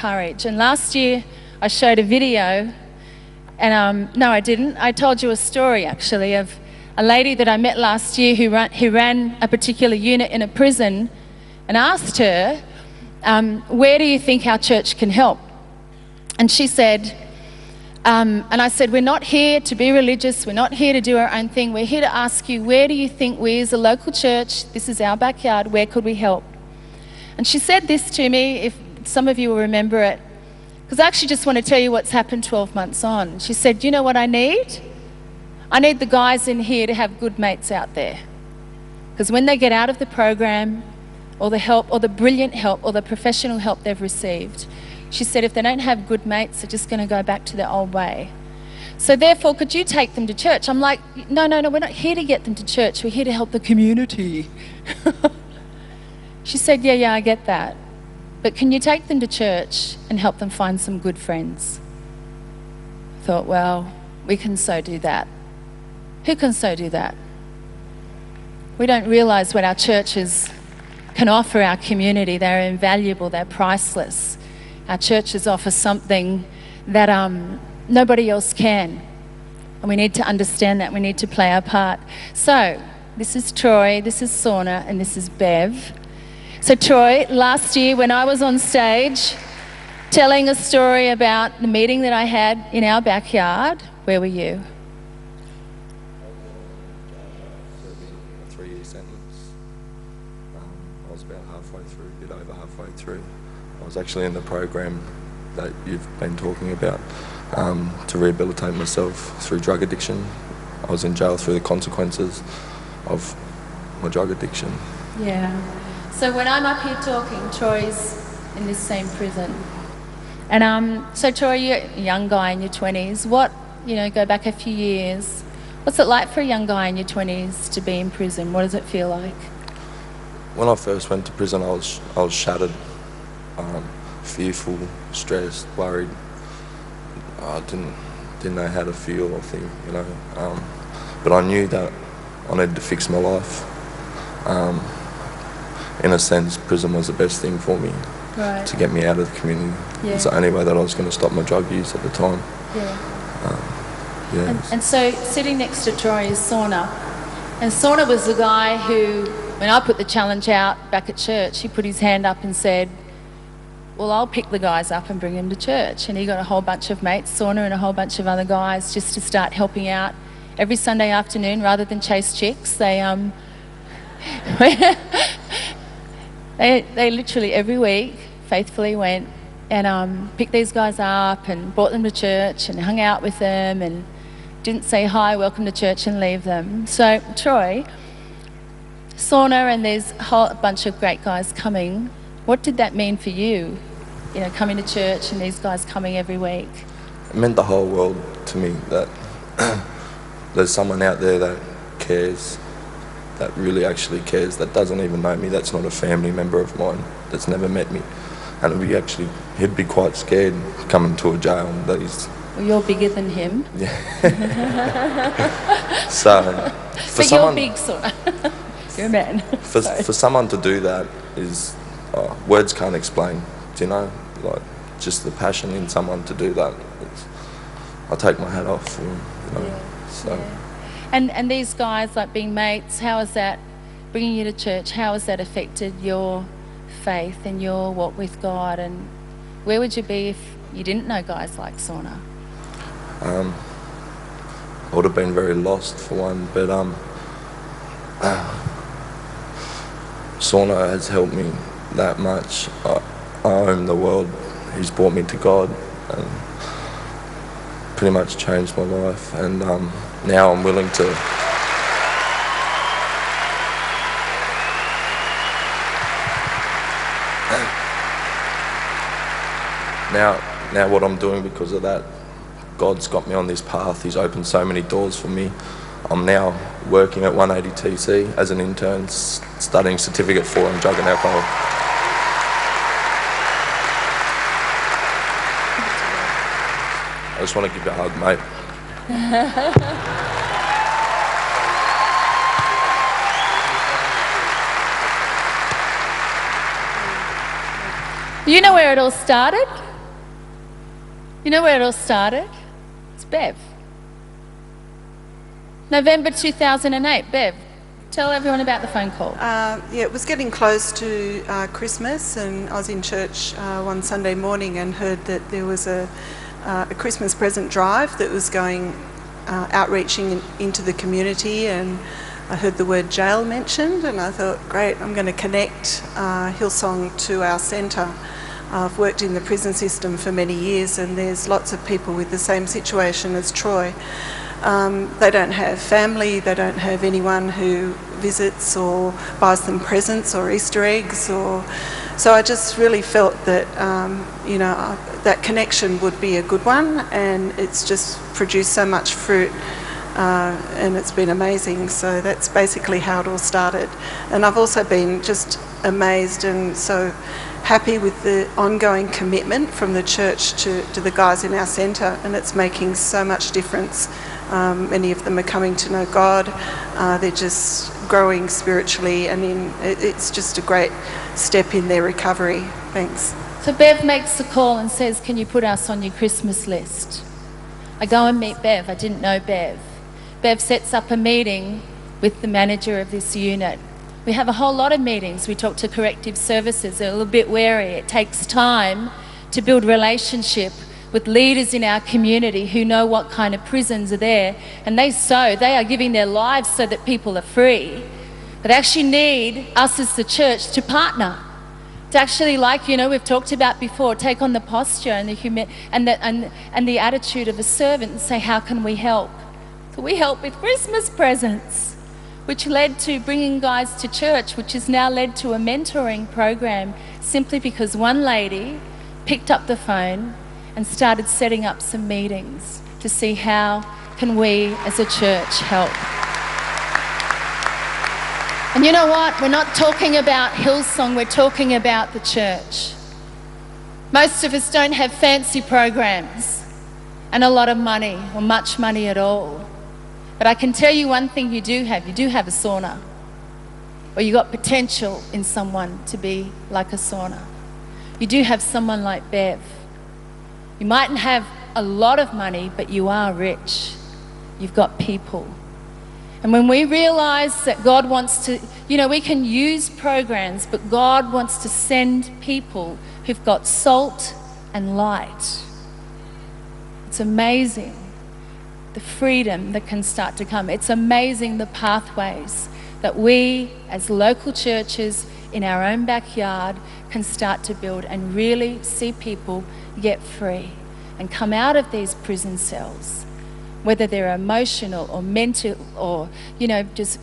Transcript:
courage. And last year I showed a video, and no, I didn't. I told you a story actually of a lady that I met last year who ran a particular unit in a prison, and asked her, where do you think our church can help? And she said, and I said, we're not here to be religious, we're not here to do our own thing, we're here to ask you, where do you think we as a local church, this is our backyard, where could we help? And she said this to me, if some of you will remember it, because I actually just want to tell you what's happened 12 months on. She said, do you know what I need? I need the guys in here to have good mates out there. Because when they get out of the program, or the help, or the brilliant help, or the professional help they've received, she said if they don't have good mates, they're just going to go back to their old way. So therefore, could you take them to church? I'm like, no, we're not here to get them to church, we're here to help the community. She said, yeah, I get that. But can you take them to church and help them find some good friends? I thought, well, we can so do that. Who can so do that? We don't realise what our churches can offer our community. They're invaluable, they're priceless. Our churches offer something that nobody else can. And we need to understand that, we need to play our part. So, this is Troy, this is Sorna, and this is Bev. So Troy, last year when I was on stage telling a story about the meeting that I had in our backyard, where were you? A 3-year sentence. I was about halfway through, a bit over halfway through. I was actually in the program that you've been talking about to rehabilitate myself through drug addiction. I was in jail through the consequences of my drug addiction. Yeah. So when I'm up here talking, Troy's in this same prison. And so Troy, you're a young guy in your 20s. Go back a few years, what's it like for a young guy in your 20s to be in prison? What does it feel like? When I first went to prison, I was shattered, fearful, stressed, worried. I didn't know how to feel or think, but I knew that I needed to fix my life. In a sense, prison was the best thing for me, right, to get me out of the community. Yeah. It's the only way that I was going to stop my drug use at the time. Yeah. And so sitting next to Troy is Sorna. And Sorna was the guy who, when I put the challenge out back at church, he put his hand up and said, well, I'll pick the guys up and bring them to church. And he got a whole bunch of mates, Sorna and a whole bunch of other guys, just to start helping out. Every Sunday afternoon, rather than chase chicks, they literally every week faithfully went and picked these guys up and brought them to church and hung out with them and didn't say hi, welcome to church, and leave them. So Troy, Sorna, and there's a whole bunch of great guys coming. What did that mean for you? Coming to church and these guys coming every week. It meant the whole world to me that there's someone out there that cares, that really actually cares, that doesn't even know me, that's not a family member of mine, that's never met me. And he'd be quite scared coming to a jail that he's... Well, you're bigger than him. Yeah. You're big, Sorna. You're a man. For someone to do that is... words can't explain, just the passion in someone to do that. I take my hat off for him, Yeah. And these guys, like being mates, how has that, bringing you to church, how has that affected your faith and your walk with God? And where would you be if you didn't know guys like Sorna? I would have been very lost for one, but Sorna has helped me that much. I owe him the world. He's brought me to God and pretty much changed my life, and now I'm willing to now what I'm doing because of that, God's got me on this path. He's opened so many doors for me. I'm now working at 180TC as an intern, studying Certificate 4 in Drug and Alcohol. I just want to give you a hug, mate. You know where it all started? You know where it all started? It's Bev. November 2008, Bev. Tell everyone about the phone call. It was getting close to Christmas, and I was in church one Sunday morning and heard that there was a Christmas present drive that was going outreaching into the community, and I heard the word jail mentioned, and I thought, great, I'm going to connect Hillsong to our centre. I've worked in the prison system for many years, and there's lots of people with the same situation as Troy. They don't have family, they don't have anyone who visits or buys them presents or Easter eggs, so I just really felt that that connection would be a good one, and it's just produced so much fruit, and it's been amazing. So that's basically how it all started. And I've also been just amazed and so happy with the ongoing commitment from the church to the guys in our centre, and it's making so much difference. Many of them are coming to know God. They're just growing spiritually, and it's just a great step in their recovery. Thanks. So Bev makes a call and says, can you put us on your Christmas list? I go and meet Bev. I didn't know Bev. Bev sets up a meeting with the manager of this unit. We have a whole lot of meetings. We talk to corrective services. They're a little bit wary. It takes time to build relationship with leaders in our community who know what kind of prisons are there, and they are giving their lives so that people are free. But they actually need us as the church to partner, to actually, like we've talked about before, take on the posture and the attitude of a servant and say, how can we help? So we help with Christmas presents, which led to bringing guys to church, which has now led to a mentoring program, simply because one lady picked up the phone and started setting up some meetings to see how can we as a church help. And you know what? We're not talking about Hillsong, we're talking about the church. Most of us don't have fancy programs and a lot of money or much money at all. But I can tell you one thing you do have a Sorna. Or you got potential in someone to be like a Sorna. You do have someone like Bev. You mightn't have a lot of money, but you are rich. You've got people. And when we realise that God wants to, we can use programs, but God wants to send people who've got salt and light. It's amazing the freedom that can start to come. It's amazing the pathways that we as local churches in our own backyard can start to build and really see people get free and come out of these prison cells, whether they're emotional or mental or, just